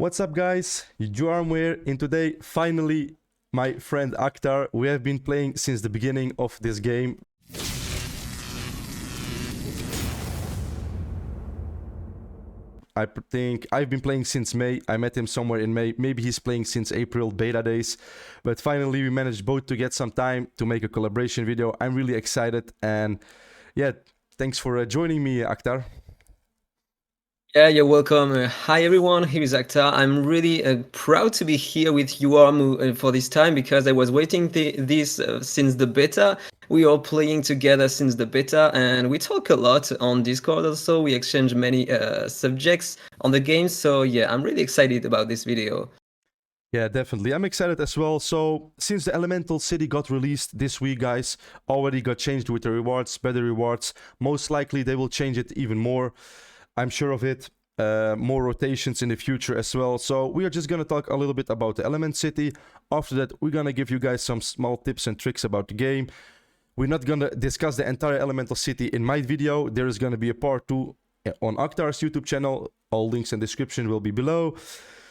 What's up, guys? Juarmu here, and today, finally, my friend AhkTaar. We have been playing since the beginning of this game. I think I've been playing since May. I met him somewhere in May. Maybe he's playing since April beta days. But finally, we managed both to get some time to make a collaboration video. I'm really excited. And yeah, thanks for joining me, AhkTaar. Yeah, you're welcome. Hi everyone, here is AhkTaar. I'm really proud to be here with Juarmu for this time because I was waiting this since the beta. We are playing together since the beta and we talk a lot on Discord also. We exchange many subjects on the game. So yeah, I'm really excited about this video. Yeah, definitely. I'm excited as well. So, since the Elemental City got released this week, guys, already got changed with the rewards, better rewards. Most likely they will change it even more. I'm sure of it. More rotations in the future as well. So we are just going to talk a little bit about the Element City. After that, we're going to give you guys some small tips and tricks about the game. We're not going to discuss the entire Elemental City in my video. There is going to be a part 2 on AhkTaar's YouTube channel. All links and description will be below.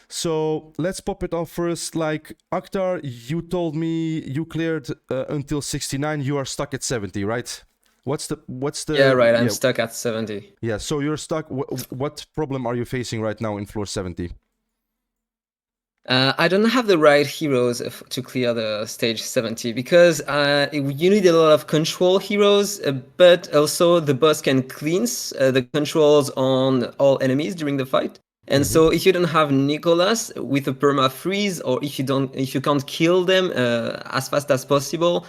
So let's pop it off first. Like, AhkTaar, you told me you cleared until 69. You are stuck at 70, right? What's the Yeah, right, I'm stuck at 70. Yeah, so you're stuck. What problem are you facing right now in floor 70? I don't have the right heroes to clear the stage 70 because you need a lot of control heroes, but also the boss can cleanse the controls on all enemies during the fight. And so if you don't have Nicholas with a perma freeze, or if you can't kill them as fast as possible,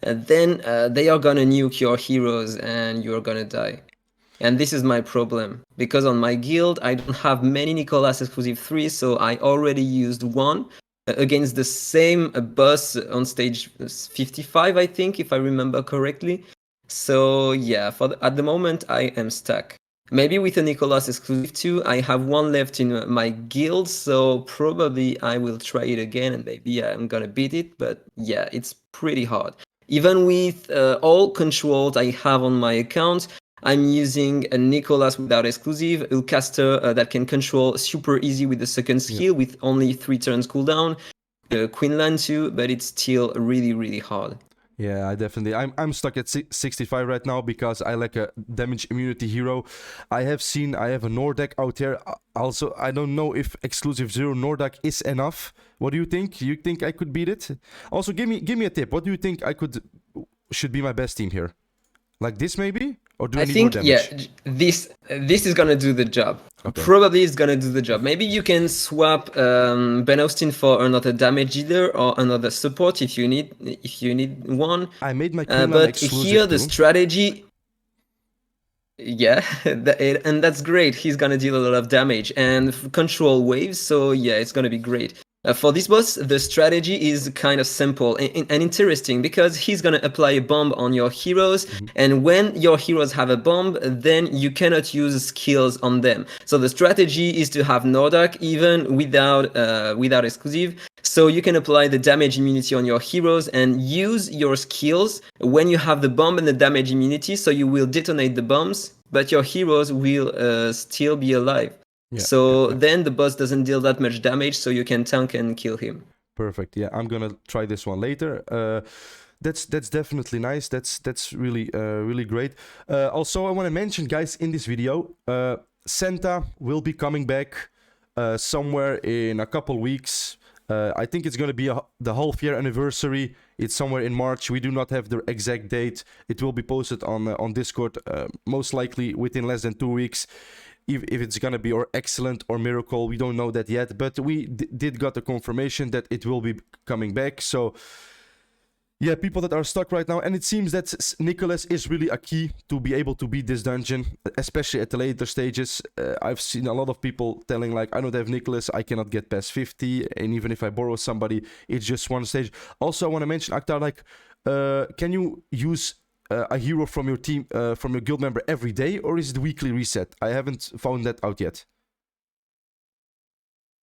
then they are gonna nuke your heroes and you're gonna die. And this is my problem, because on my guild I don't have many Nicholas exclusive 3, so I already used one against the same boss on stage 55, I think, if I remember correctly. So yeah, at the moment I am stuck. Maybe with a Nicholas exclusive 2, I have one left in my guild, so probably I will try it again and maybe I'm gonna beat it, but yeah, it's pretty hard. Even with all controls I have on my account, I'm using a Nicholas without exclusive, a caster that can control super easy with the second skill with only 3 turns cooldown, Queenland too, but it's still really hard. Yeah, I definitely. I'm stuck at 65 right now because I lack a damage immunity hero. I have a Nordak out here. Also, I don't know if exclusive 0 Nordak is enough. What do you think? You think I could beat it? Also, give me a tip. What do you think should be my best team here? Like this maybe? Or do I need more damage? Yeah, this is gonna do the job. Okay. Probably it's gonna do the job. Maybe you can swap Ben Austin for another damage dealer or another support if you need one. I made my but exclusive here the strategy. Yeah, and that's great. He's gonna deal a lot of damage and control waves, so yeah, it's gonna be great. For this boss, the strategy is kind of simple and interesting because he's gonna apply a bomb on your heroes, and when your heroes have a bomb, then you cannot use skills on them. So the strategy is to have Nordak even without exclusive, so you can apply the damage immunity on your heroes and use your skills when you have the bomb and the damage immunity, so you will detonate the bombs, but your heroes will still be alive. Yeah, then the boss doesn't deal that much damage, so you can tank and kill him. Perfect. Yeah, I'm gonna try this one later. That's definitely nice. That's really really great. Also, I want to mention, guys, in this video, Santa will be coming back somewhere in a couple weeks. I think it's gonna be the half-year anniversary. It's somewhere in March. We do not have the exact date. It will be posted on Discord, most likely within less than 2 weeks. If it's gonna be or excellent or miracle, we don't know that yet, but we did got the confirmation that it will be coming back. So yeah, people that are stuck right now, and it seems that Nicholas is really a key to be able to beat this dungeon, especially at the later stages. I've seen a lot of people telling like, I don't have Nicholas, I cannot get past 50, and even if I borrow somebody, it's just one stage. Also, I want to mention, AhkTaar, like, can you use a hero from your team, from your guild member every day, or is it weekly reset? I haven't found that out yet.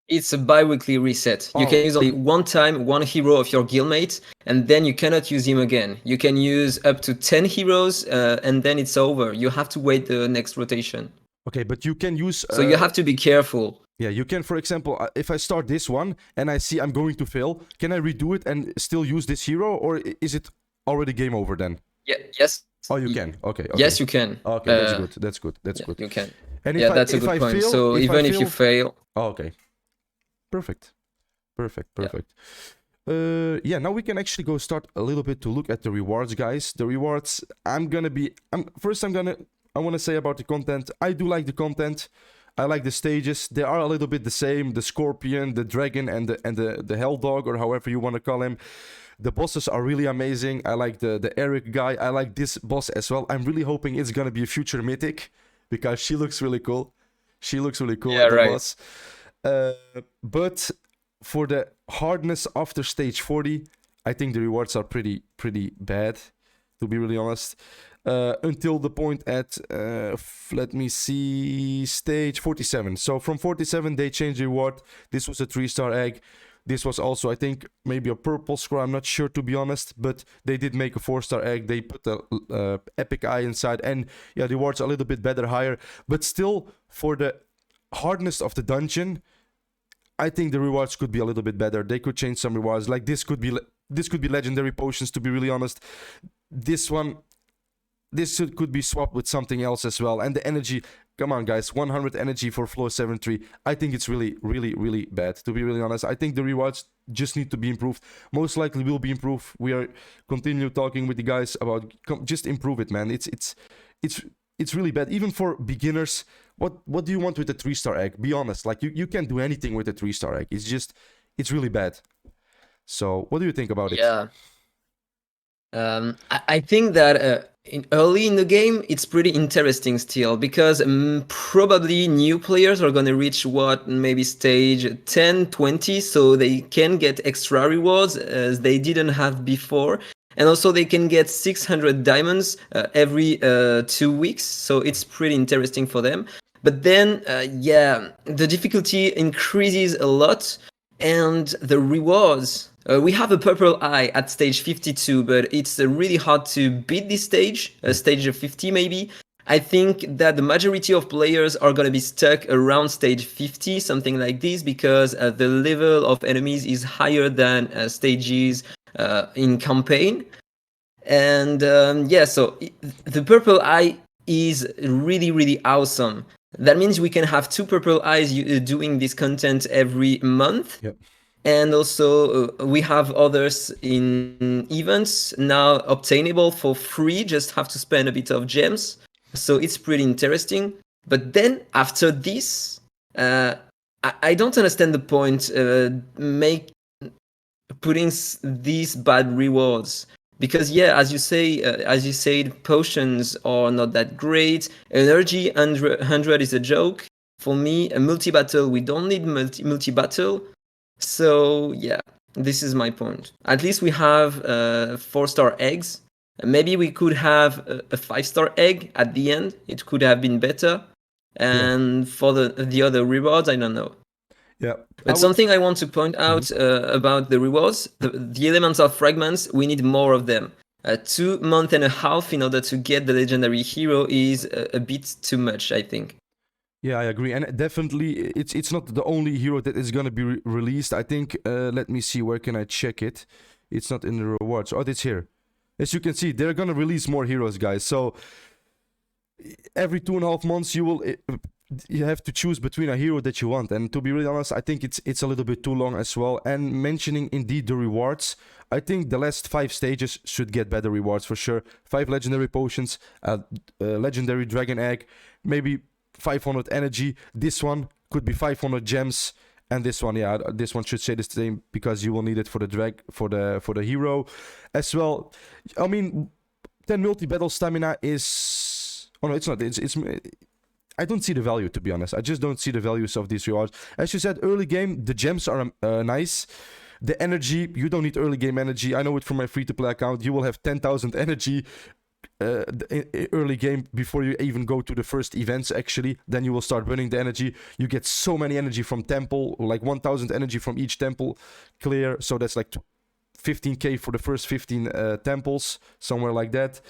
It's a bi-weekly reset. You can use only one time one hero of your guildmate, and then you cannot use him again. You can use up to 10 heroes, and then it's over. You have to wait the next rotation. Okay, but you can use... So you have to be careful. Yeah, you can, for example, if I start this one and I see I'm going to fail, can I redo it and still use this hero, or is it already game over then? Yeah. Yes. Oh, you can. Okay. Yes, you can. Okay, that's good. That's good. That's Yeah, good. you can. And Yeah, that's a good point. fail, So even if you fail, oh, okay. Perfect. Perfect. Yeah, now we can actually go start a little bit to look at the rewards, guys. The rewards, I want to say about the content. I do like the content. I like the stages. They are a little bit the same. The Scorpion, the Dragon, and the Hell Dog, or however you want to call him. The bosses are really amazing. I like the Eric guy. I like this boss as well. I'm really hoping it's gonna be a future mythic, because she looks really cool. Yeah, At the right. boss. But for the hardness after stage 40, I think the rewards are pretty bad, to be really honest. Until the point at, let me see, stage 47. So from 47, they changed the reward. This was a 3-star egg. This was also, I think, maybe a purple scroll. I'm not sure, to be honest. But they did make a 4-star egg. They put the epic eye inside. And yeah, the rewards are a little bit better, higher. But still, for the hardness of the dungeon, I think the rewards could be a little bit better. They could change some rewards. Like this could be legendary potions, to be really honest. This could be swapped with something else as well. And the energy, come on guys, 100 energy for floor 7-3. I think it's really bad, to be really honest. I think the rewards just need to be improved. Most likely will be improved. We are continue talking with the guys about just improve it, man. It's really bad, even for beginners. What do you want with a 3-star egg? Be honest, like you can't do anything with a 3-star egg. It's really bad. So what do you think about it? Yeah. I think that early in the game, it's pretty interesting still, because probably new players are going to reach maybe stage 10, 20, so they can get extra rewards as they didn't have before. And also they can get 600 diamonds every 2 weeks, so it's pretty interesting for them. But then, yeah, the difficulty increases a lot, and the rewards. We have a purple eye at stage 52, but it's really hard to beat this stage, stage 50 maybe. I think that the majority of players are going to be stuck around stage 50, something like this, because the level of enemies is higher than stages in campaign. And yeah, so the purple eye is really awesome. That means we can have 2 purple eyes doing this content every month. Yep. And also we have others in events now obtainable for free, just have to spend a bit of gems. So it's pretty interesting. But then after this, I don't understand the point putting these bad rewards. Because yeah, as you said, potions are not that great. Energy 100 is a joke. For me, a multi-battle, we don't need multi-battle. So yeah, this is my point. At least we have 4-star eggs. Maybe we could have a 5-star egg at the end. It could have been better. And for the other rewards, I don't know. Yeah. But something I want to point out about the rewards, the elements of fragments, we need more of them. 2 months and a half in order to get the legendary hero is a bit too much, I think. Yeah, I agree, and definitely it's not the only hero that is gonna be released. I think. Let me see, where can I check it? It's not in the rewards. Oh, it's here. As you can see, they're gonna release more heroes, guys. So every 2.5 months, you have to choose between a hero that you want. And to be really honest, I think it's a little bit too long as well. And mentioning indeed the rewards, I think the last 5 stages should get better rewards for sure. 5 legendary potions, legendary dragon egg, maybe 500 energy. This one could be 500 gems, and this one, yeah, this one should stay the same because you will need it for the hero as well. I mean, 10 multi-battle stamina is... Oh no, it's not. It's I don't see the value, to be honest. I just don't see the values of these rewards. As you said, early game, the gems are nice. The energy, you don't need early game energy. I know it from my free-to-play account. You will have 10,000 energy early game before you even go to the first events, actually. Then you will start burning the energy. You get so many energy from temple, like 1,000 energy from each temple clear. So that's like 15k for the first 15 temples, somewhere like that.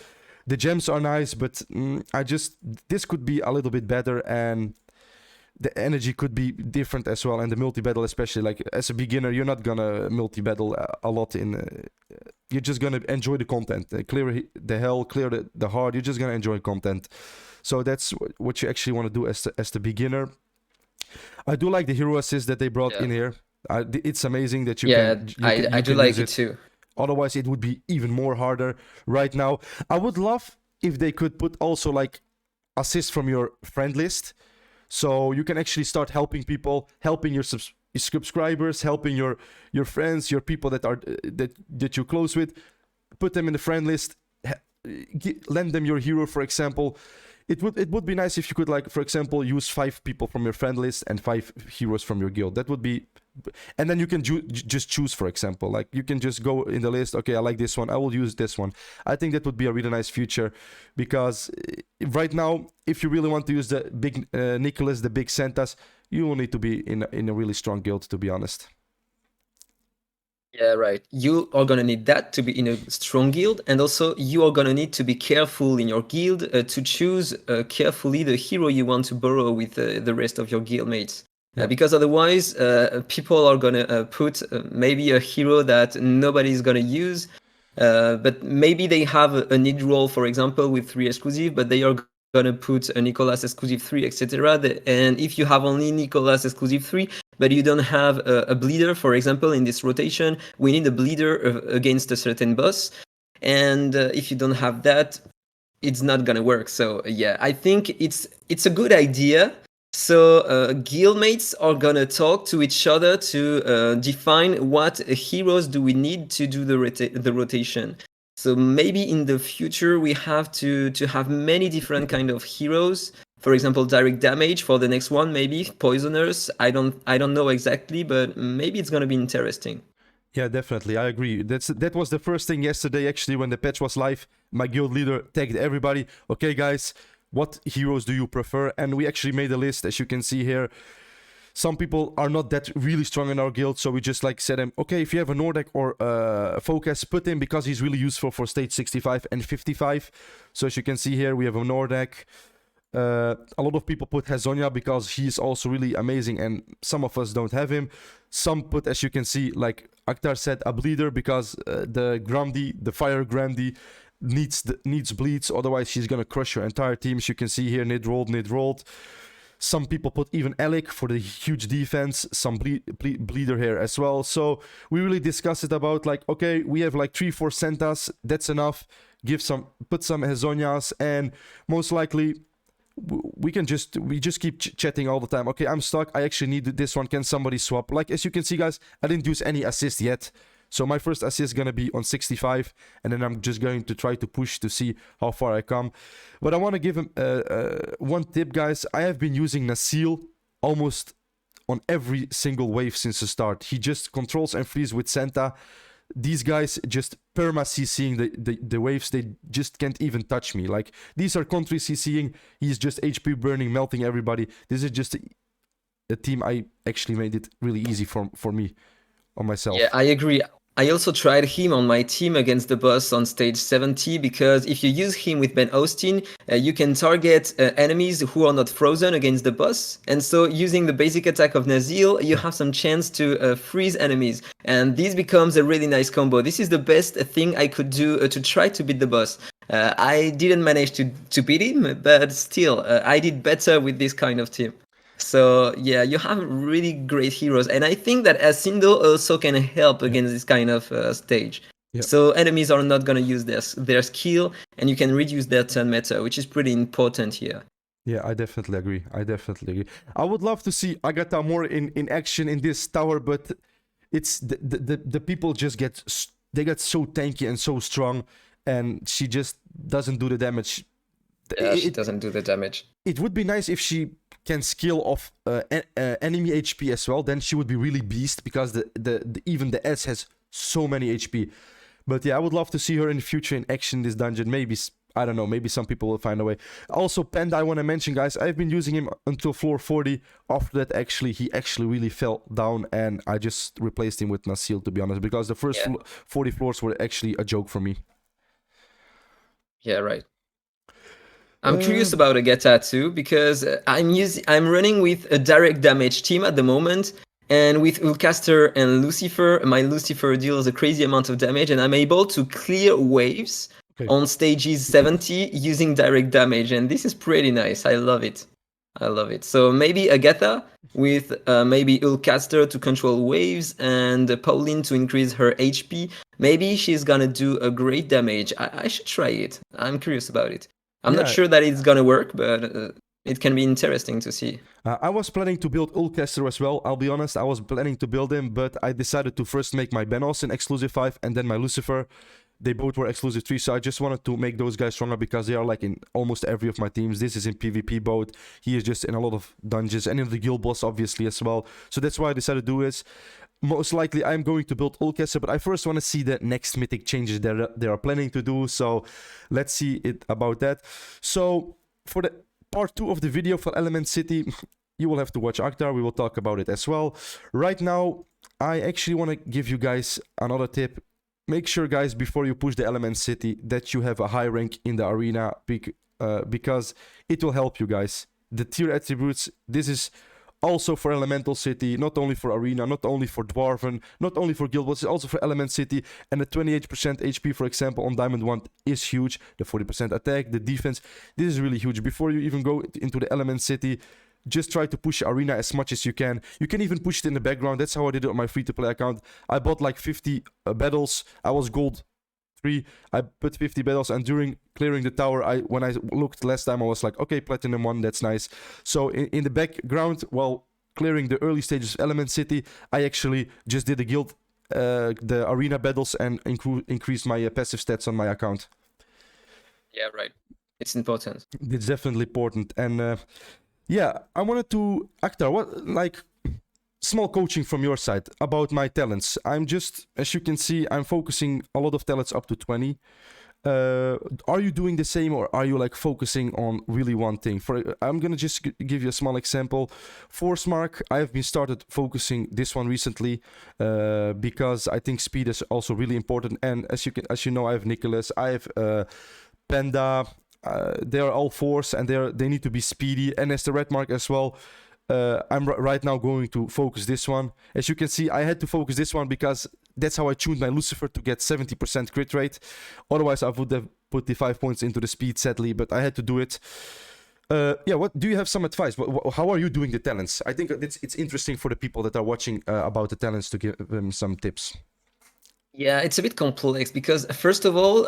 The gems are nice, but this could be a little bit better. And the energy could be different as well, and the multi-battle especially. Like as a beginner, you're not gonna multi-battle a lot you're just gonna enjoy the content, clear the hell, clear the hard. You're just gonna enjoy content. So that's what you actually want to do as the beginner. I do like the hero assist that they brought in here. It's amazing that you can I do like it too. Otherwise it would be even more harder right now. I would love if they could put also like assist from your friend list, so you can actually start helping people, helping your subscribers, helping your friends, your people that are that you're close with. Put them in the friend list, lend them your hero, for example. It would be nice if you could, like, for example, use 5 people from your friend list and 5 heroes from your guild. That would be, and then you can just choose, for example, like you can just go in the list. Okay, I like this one, I will use this one. I think that would be a really nice feature, because right now, if you really want to use the big Nicholas, the big Santas, you will need to be in a really strong guild, to be honest. Yeah, right. You are gonna need that to be in a strong guild, and also you are gonna need to be careful in your guild to choose carefully the hero you want to borrow with the rest of your guild mates. Because otherwise, people are gonna put maybe a hero that nobody's gonna use, but maybe they have a need roll, for example, with 3 exclusive, but they are gonna put a Nicholas exclusive 3, etc. And if you have only Nicholas exclusive 3, but you don't have a bleeder, for example, in this rotation, we need a bleeder against a certain boss. And if you don't have that, it's not gonna work. So yeah, I think it's a good idea. So guildmates are gonna talk to each other to define what heroes do we need to do the rotation. So maybe in the future we have to have many different kind of heroes. For example, direct damage for the next one, maybe poisoners. I don't know exactly, but maybe it's gonna be interesting. Yeah, definitely, I agree. That was the first thing yesterday, actually, when the patch was live. My guild leader tagged everybody. Okay, guys, what heroes do you prefer? And we actually made a list, as you can see here. Some people are not that really strong in our guild, so we just like said him, okay, if you have a Nordic or Focus, put him, because he's really useful for stage 65 and 55. So as you can see here, we have a Nordic. A lot of people put Hazonia because he's also really amazing, and some of us don't have him. Some put, as you can see, like AhkTaar said, a bleeder, because the Grandy, the fire Grandy, needs bleeds, otherwise she's gonna crush your entire team. As you can see here, nid rolled. Some people put even Alec for the huge defense, some bleeder here as well. So we really discussed it about, like, okay, we have like 3-4 Santas, that's enough. Put some Hazonias, and most likely we just keep chatting all the time. Okay, I'm stuck, I actually need this one, can somebody swap? Like, as you can see, guys, I didn't use any assist yet. So my first assist is gonna be on 65, and then I'm just going to try to push to see how far I come. But I want to give him one tip, guys. I have been using Nasil almost on every single wave since the start. He just controls and frees with Santa. These guys just perma CCing the waves. They just can't even touch me. Like, these are country CCing. He's just HP burning, melting everybody. This is just a team I actually made it really easy for me, on myself. Yeah, I agree. I also tried him on my team against the boss on stage 70, because if you use him with Ben Austin, you can target enemies who are not frozen against the boss. And so using the basic attack of Nazil, you have some chance to freeze enemies. And this becomes a really nice combo. This is the best thing I could do to try to beat the boss. I didn't manage to beat him, but still, I did better with this kind of team. So yeah, you have really great heroes, and I think that Asindo also can help against this kind of stage. Yeah. So enemies are not gonna use their skill, and you can reduce their turn meta, which is pretty important here. Yeah, I definitely agree. I would love to see AhkTaar more in action in this tower, but it's the people just get so tanky and so strong, and she just doesn't do the damage. Yeah, she doesn't do the damage. It would be nice if she can skill off enemy HP as well. Then she would be really beast, because even the S has so many HP. But yeah, I would love to see her in the future in action in this dungeon. Maybe, I don't know, maybe some people will find a way. Also, Panda, I want to mention, guys, I've been using him until floor 40. After that, he actually really fell down, and I just replaced him with Nasil, to be honest, because the first 40 floors were actually a joke for me. Yeah, right. I'm curious about AhkTaar too because I'm running with a direct damage team at the moment, and with AhkTaar and Lucifer, my Lucifer deals a crazy amount of damage, and I'm able to clear waves on stages 70 using direct damage, and this is pretty nice. I love it. I love it. So maybe AhkTaar with maybe AhkTaar to control waves and Pauline to increase her HP. Maybe she's gonna do a great damage. I should try it. I'm curious about it. I'm not sure that it's gonna work, but it can be interesting to see. I was planning to build AhkTaar as well. I'll be honest, I was planning to build him, but I decided to first make my Benos in Exclusive 5 and then my Lucifer. They both were Exclusive 3, so I just wanted to make those guys stronger because they are like in almost every of my teams. This is in PvP boat. He is just in a lot of dungeons and in the guild boss obviously as well. So that's why I decided to do this. Most likely I'm going to build AhkTaar, but I first want to see the next mythic changes they are planning to do. So let's see it about that. So for the part 2 of the video for Element City, you will have to watch AhkTaar. We will talk about it as well. Right now, I actually want to give you guys another tip. Make sure, guys, before you push the Element City, that you have a high rank in the arena because it will help you, guys. The tier attributes, this is also for Elemental City, not only for Arena, not only for Dwarven, not only for Guild Wars, it's also for Element City. And the 28% HP, for example, on Diamond 1 is huge. The 40% attack, the defense, this is really huge. Before you even go into the Element City, just try to push Arena as much as you can. You can even push it in the background. That's how I did it on my free-to-play account. I bought like 50 battles. I was gold 3. I put 50 battles, and during clearing the tower, when I looked last time, I was like, okay, platinum 1, that's nice. So in the background, while clearing the early stages of Element City, I actually just did the guild, the arena battles, and increased my passive stats on my account. Yeah, right. It's important. It's definitely important. And yeah, I wanted to, AhkTaar, what, like, small coaching from your side about my talents. I'm just, as you can see, I'm focusing a lot of talents up to 20. Are you doing the same, or are you like focusing on really one thing? I'm gonna just give you a small example. Force Mark, I have been started focusing this one recently because I think speed is also really important. And as you know, I have Nicholas, I have Panda. They are all force, and they need to be speedy. And as the red mark as well, I'm right now going to focus this one. As you can see, I had to focus this one because that's how I tuned my Lucifer to get 70% crit rate. Otherwise, I would have put the 5 points into the speed, sadly, but I had to do it. Yeah, what do you have some advice? How are you doing the talents? I think it's interesting for the people that are watching about the talents to give them some tips. Yeah, it's a bit complex because first of all,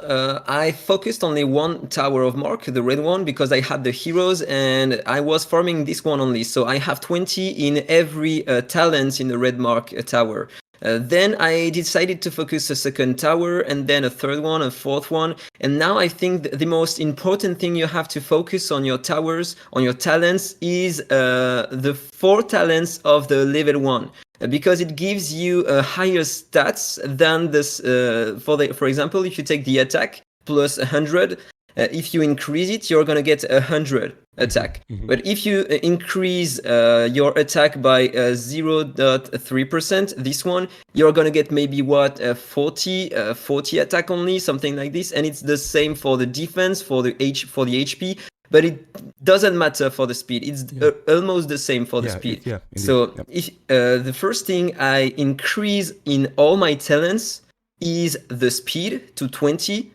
I focused only one tower of mark, the red one, because I had the heroes and I was farming this one only. So I have 20 in every talent in the red mark tower. Then I decided to focus a second tower and then a third one, a fourth one. And now I think the most important thing you have to focus on your towers, on your talents, is the 4 talents of the level 1. Because it gives you higher stats than this. For example, if you take the attack plus 100, if you increase it, you're gonna get 100 attack. But if you increase your attack by 0.3%, this one, you're gonna get maybe 40 attack only, something like this. And it's the same for the defense, for the HP. But it doesn't matter for the speed. It's almost the same for the speed. So if the first thing I increase in all my talents is the speed to 20,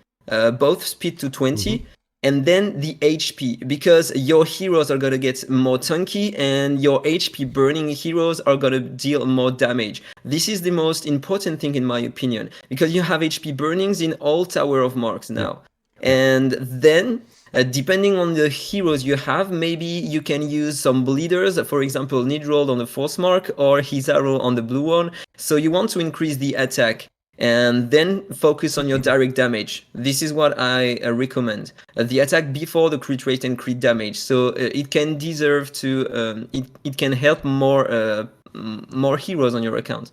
both speed to 20, and then the HP, because your heroes are gonna get more tanky and your HP burning heroes are gonna deal more damage. This is the most important thing in my opinion, because you have HP burnings in all Tower of Marks now. And then depending on the heroes you have, maybe you can use some bleeders, for example, Nidroll on the Force Mark or Hizaro on the blue one. So you want to increase the attack and then focus on your direct damage. This is what I recommend. The attack before the crit rate and crit damage. So it can deserve to, it can help more heroes on your account.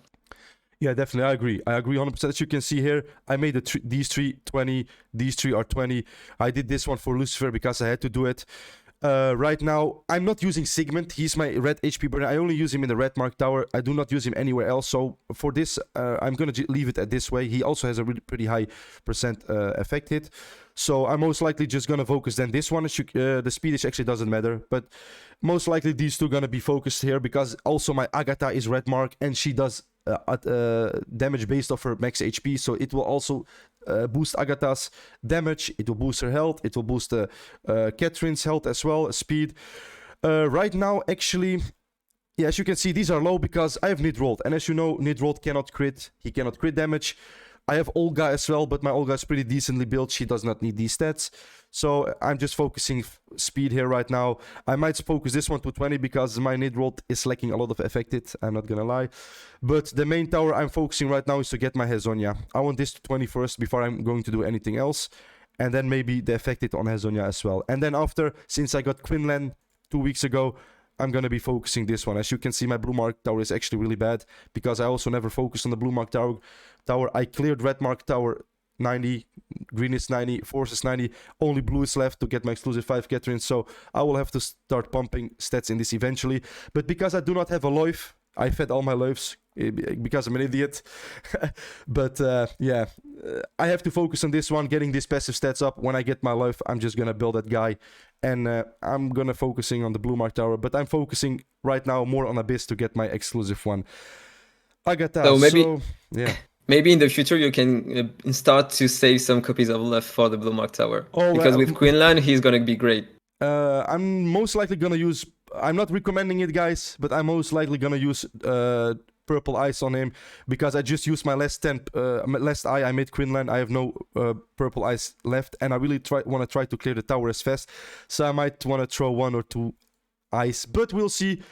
Yeah, definitely. I agree 100%. As you can see here, I made these three 20, these 3 are 20. I did this one for Lucifer because I had to do it. Right now, I'm not using Sigmund. He's my red HP burner. I only use him in the red mark tower. I do not use him anywhere else. So for this, I'm going to leave it at this way. He also has a really pretty high percent effect hit. So I'm most likely just going to focus then this one. The speedish actually doesn't matter. But most likely these two going to be focused here because also my AhkTaar is red mark and she does damage based off her max HP. So it will also boost AhkTaar's damage. It will boost her health. It will boost Catherine's health as well, speed. Right now, actually, yeah, as you can see, these are low because I have Nidrold. And as you know, Nidrold cannot crit. He cannot crit damage. I have Olga as well, but my Olga is pretty decently built. She does not need these stats. So I'm just focusing speed here right now. I might focus this one to 20 because my Nidrold is lacking a lot of affected. I'm not gonna lie. But the main tower I'm focusing right now is to get my Hazonia. I want this to 20 first before I'm going to do anything else. And then maybe the affected on Hazonia as well. And then after, since I got Quinlan 2 weeks ago, I'm gonna be focusing this one. As you can see, my blue mark tower is actually really bad because I also never focused on the blue mark tower. I cleared red mark tower 90, green is 90, force is 90, only blue is left to get my exclusive 5 Catherine, so I will have to start pumping stats in this eventually. But because I do not have a Loif, I fed all my Loifs because I'm an idiot. But yeah, I have to focus on this one, getting these passive stats up. When I get my Loif, I'm just gonna build that guy. And I'm gonna focusing on the blue mark tower, but I'm focusing right now more on Abyss to get my exclusive one. AhkTaar, So maybe, yeah. Maybe in the future you can start to save some copies of left for the blue mark tower. Oh, because with Quinlan, he's gonna be great. I'm most likely gonna use. I'm not recommending it, guys, but I'm most likely gonna use purple ice on him because I just used my last eye. I made Quinlan. I have no purple ice left, and I really want to try to clear the tower as fast. So I might want to throw 1 or 2 ice, but we'll see.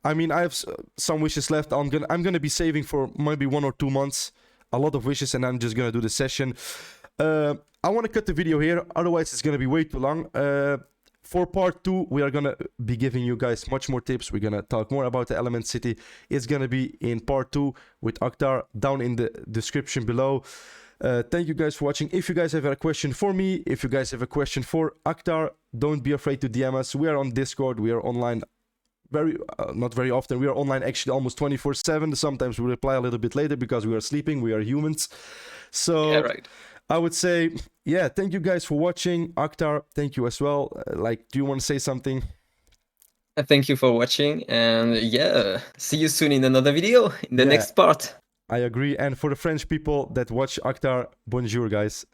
I mean, I have some wishes left. I'm gonna be saving for maybe 1 or 2 months. A lot of wishes, and I'm just gonna do the session. I want to cut the video here, otherwise it's gonna be way too long. For part 2, we are gonna be giving you guys much more tips. We're gonna talk more about the Element City. It's gonna be in part 2 with AhkTaar down in the description below. Thank you guys for watching. If you guys have a question for me, if you guys have a question for AhkTaar, don't be afraid to DM us. We are on Discord. We are online not very often. We are online actually almost 24/7. Sometimes we reply a little bit later because we are sleeping. We are humans. So yeah, right. I would say, yeah, thank you guys for watching. AhkTaar, thank you as well. Do you want to say something? Thank you for watching, and yeah, see you soon in another video in the next part. I agree. And for the French people that watch AhkTaar, bonjour, guys.